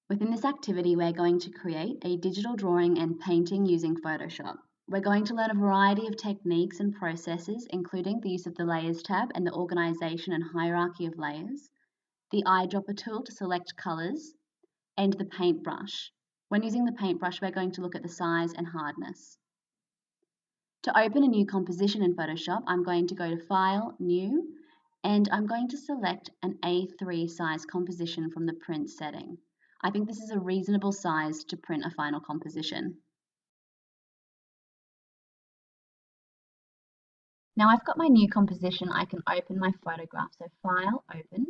Within this activity, we're going to create a digital drawing and painting using Photoshop. We're going to learn a variety of techniques and processes, including the use of the Layers tab and the organization and hierarchy of layers, the eyedropper tool to select colors, and the paintbrush. When using the paintbrush, we're going to look at the size and hardness. To open a new composition in Photoshop, I'm going to go to File, New, and I'm going to select an A3 size composition from the print setting. I think this is a reasonable size to print a final composition. Now I've got my new composition, I can open my photograph. So File, Open,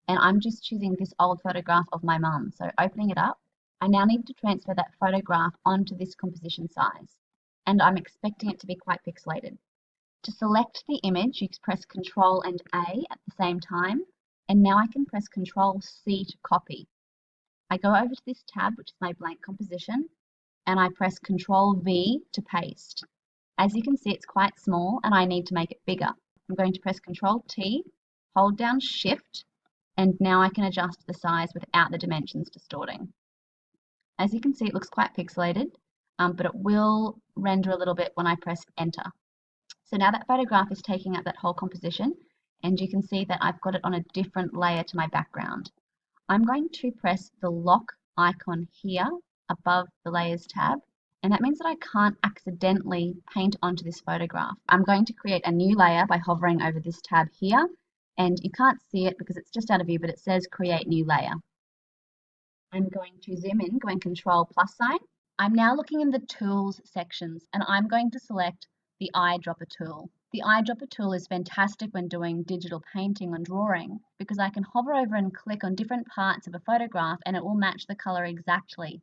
and I'm just choosing this old photograph of my mum. So opening it up, I now need to transfer that photograph onto this composition size, and I'm expecting it to be quite pixelated. To select the image, you press Ctrl and A at the same time, and now I can press Ctrl C to copy. I go over to this tab, which is my blank composition, and I press Ctrl V to paste. As you can see, it's quite small and I need to make it bigger. I'm going to press Ctrl T, hold down Shift, and now I can adjust the size without the dimensions distorting. As you can see, it looks quite pixelated, but it will render a little bit when I press Enter. So now that photograph is taking up that whole composition, and you can see that I've got it on a different layer to my background. I'm going to press the lock icon here above the Layers tab, and that means that I can't accidentally paint onto this photograph. I'm going to create a new layer by hovering over this tab here, and you can't see it because it's just out of view, but it says Create New Layer. I'm going to zoom in, going Control plus sign. I'm now looking in the Tools sections, and I'm going to select the eyedropper tool. The eyedropper tool is fantastic when doing digital painting and drawing because I can hover over and click on different parts of a photograph and it will match the color exactly.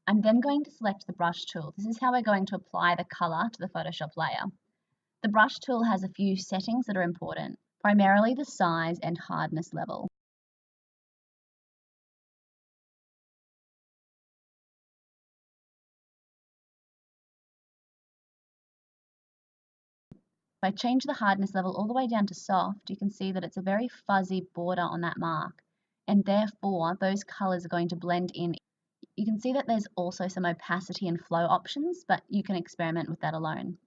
I'm then going to select the brush tool. This is how we're going to apply the color to the Photoshop layer. The brush tool has a few settings that are important, primarily the size and hardness level. If I change the hardness level all the way down to soft, you can see that it's a very fuzzy border on that mark, and therefore those colors are going to blend in. You can see that there's also some opacity and flow options, but you can experiment with that alone.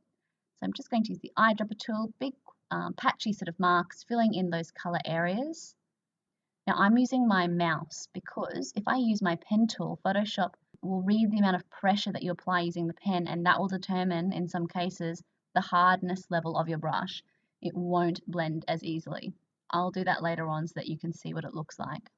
So I'm just going to use the eyedropper tool, big patchy sort of marks, filling in those color areas. Now I'm using my mouse because if I use my pen tool, Photoshop will read the amount of pressure that you apply using the pen, and that will determine, in some cases, the hardness level of your brush. It won't blend as easily. I'll do that later on so that you can see what it looks like.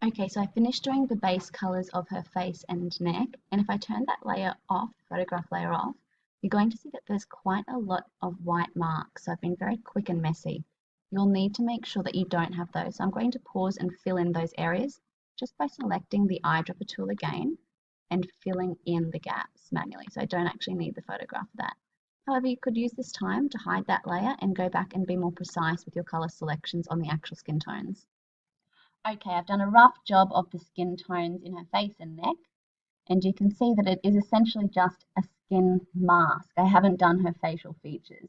Okay, so I finished doing the base colors of her face and neck, and if I turn that layer off, photograph layer off, you're going to see that there's quite a lot of white marks. So I've been very quick and messy. You'll need to make sure that you don't have those. So I'm going to pause and fill in those areas just by selecting the eyedropper tool again and filling in the gaps manually. So I don't actually need the photograph for that. However, you could use this time to hide that layer and go back and be more precise with your color selections on the actual skin tones. Okay, I've done a rough job of the skin tones in her face and neck, and you can see that it is essentially just a skin mask. I haven't done her facial features.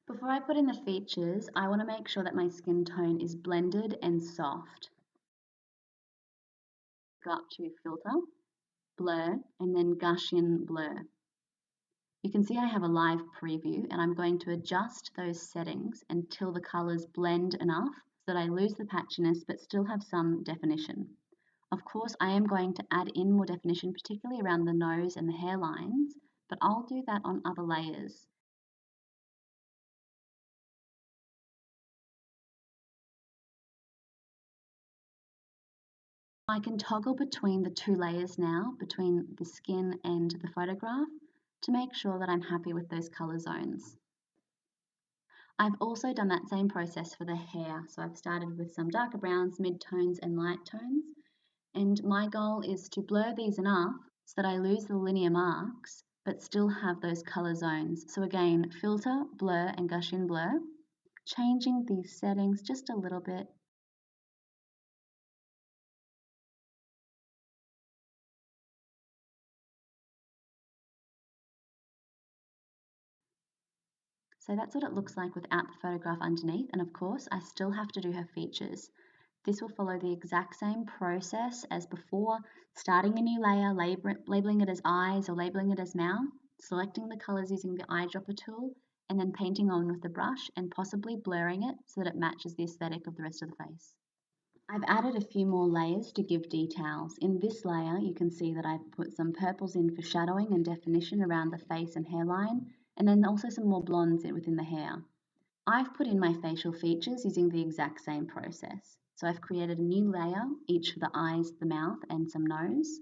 Before I put in the features, I want to make sure that my skin tone is blended and soft. Go up to filter, blur, and then Gaussian blur. You can see I have a live preview, and I'm going to adjust those settings until the colors blend enough so that I lose the patchiness but still have some definition. Of course, I am going to add in more definition, particularly around the nose and the hairlines, but I'll do that on other layers. I can toggle between the two layers now, between the skin and the photograph, to make sure that I'm happy with those color zones. I've also done that same process for the hair. So I've started with some darker browns, mid-tones and light tones. And my goal is to blur these enough so that I lose the linear marks, but still have those color zones. So again, filter, blur and Gaussian blur, changing these settings just a little bit. So that's what it looks like without the photograph underneath. And of course, I still have to do her features. This will follow the exact same process as before, starting a new layer, labeling it as eyes or labeling it as mouth, selecting the colors using the eyedropper tool, and then painting on with the brush and possibly blurring it so that it matches the aesthetic of the rest of the face. I've added a few more layers to give details. In this layer, you can see that I've put some purples in for shadowing and definition around the face and hairline, and then also some more blondes in within the hair. I've put in my facial features using the exact same process. So I've created a new layer, each for the eyes, the mouth, and some nose.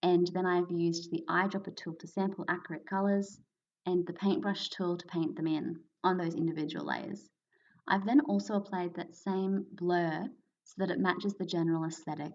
And then I've used the eyedropper tool to sample accurate colors and the paintbrush tool to paint them in on those individual layers. I've then also applied that same blur so that it matches the general aesthetic.